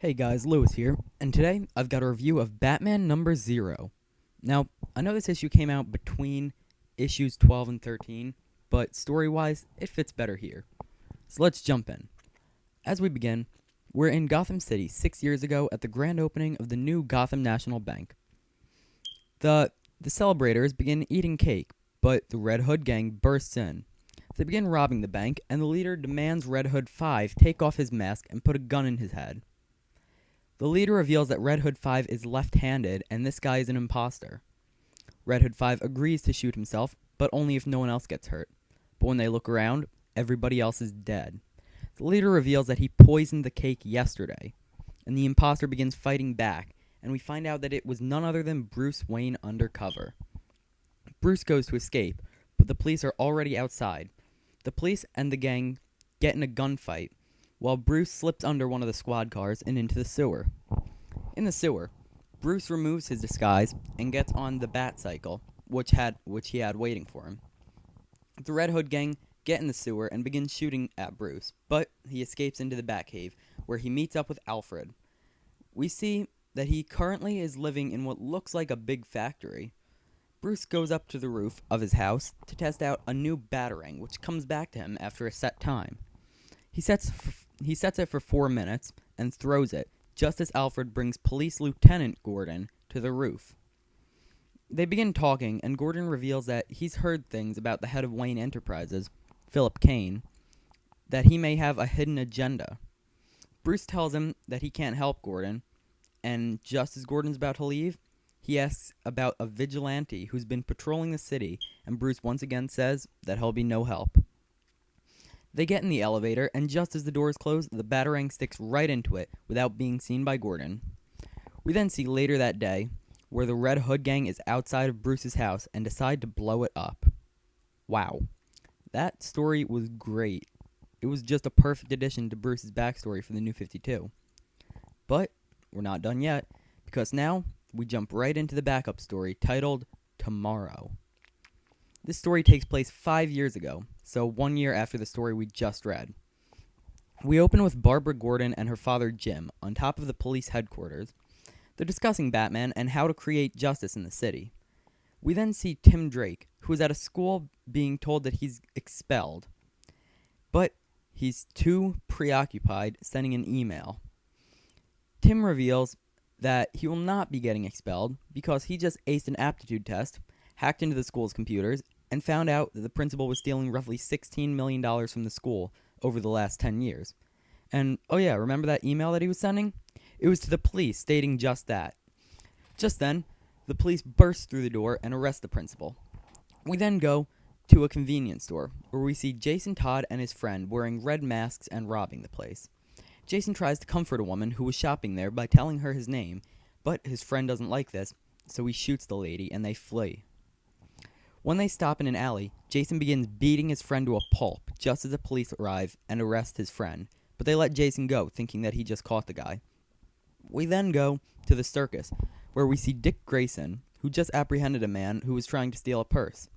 Hey guys, Lewis here, and today I've got a review of Batman number 0. Now, I know this issue came out between issues 12 and 13, but story-wise, it fits better here. So let's jump in. As we begin, we're in Gotham City 6 years ago at the grand opening of the new Gotham National Bank. The celebrators begin eating cake, but the Red Hood gang bursts in. They begin robbing the bank, and the leader demands Red Hood 5 take off his mask and put a gun in his head. The leader reveals that Red Hood 5 is left-handed and this guy is an imposter. Red Hood 5 agrees to shoot himself, but only if no one else gets hurt. But when they look around, everybody else is dead. The leader reveals that he poisoned the cake yesterday, and the imposter begins fighting back, and we find out that it was none other than Bruce Wayne undercover. Bruce goes to escape, but the police are already outside. The police and the gang get in a gunfight, while Bruce slips under one of the squad cars and into the sewer. In the sewer, Bruce removes his disguise and gets on the Batcycle, which he had waiting for him. The Red Hood gang get in the sewer and begin shooting at Bruce, but he escapes into the Batcave, where he meets up with Alfred. We see that he currently is living in what looks like a big factory. Bruce goes up to the roof of his house to test out a new Batarang, which comes back to him after a set time. He sets it for 4 minutes and throws it, just as Alfred brings Police Lieutenant Gordon to the roof. They begin talking, and Gordon reveals that he's heard things about the head of Wayne Enterprises, Philip Kane, that he may have a hidden agenda. Bruce tells him that he can't help Gordon, and just as Gordon's about to leave, he asks about a vigilante who's been patrolling the city, and Bruce once again says that he'll be no help. They get in the elevator, and just as the doors close, the Batarang sticks right into it without being seen by Gordon. We then see later that day, where the Red Hood gang is outside of Bruce's house and decide to blow it up. Wow. That story was great. It was just a perfect addition to Bruce's backstory for the New 52. But we're not done yet, because now we jump right into the backup story titled Tomorrow. This story takes place 5 years ago, so 1 year after the story we just read. We open with Barbara Gordon and her father Jim on top of the police headquarters. They're discussing Batman and how to create justice in the city. We then see Tim Drake, who is at a school being told that he's expelled. But he's too preoccupied sending an email. Tim reveals that he will not be getting expelled because he just aced an aptitude test, hacked into the school's computers, and found out that the principal was stealing roughly $16 million from the school over the last 10 years. And, oh yeah, remember that email that he was sending? It was to the police stating just that. Just then, the police burst through the door and arrest the principal. We then go to a convenience store, where we see Jason Todd and his friend wearing red masks and robbing the place. Jason tries to comfort a woman who was shopping there by telling her his name, but his friend doesn't like this, so he shoots the lady and they flee. When they stop in an alley, Jason begins beating his friend to a pulp just as the police arrive and arrest his friend, but they let Jason go, thinking that he just caught the guy. We then go to the circus, where we see Dick Grayson, who just apprehended a man who was trying to steal a purse.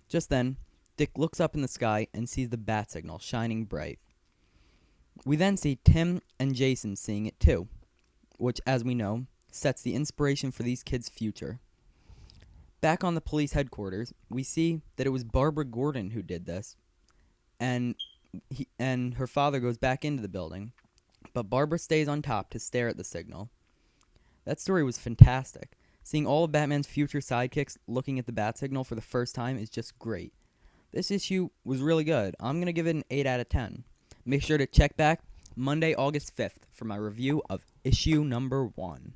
Just then, Dick looks up in the sky and sees the bat signal shining bright. We then see Tim and Jason seeing it too, which, as we know, sets the inspiration for these kids' future. Back on the police headquarters, we see that it was Barbara Gordon who did this, and her father goes back into the building, but Barbara stays on top to stare at the signal. That story was fantastic. Seeing all of Batman's future sidekicks looking at the bat signal for the first time is just great. This issue was really good. I'm going to give it an 8 out of 10. Make sure to check back Monday, August 5th for my review of issue number 1.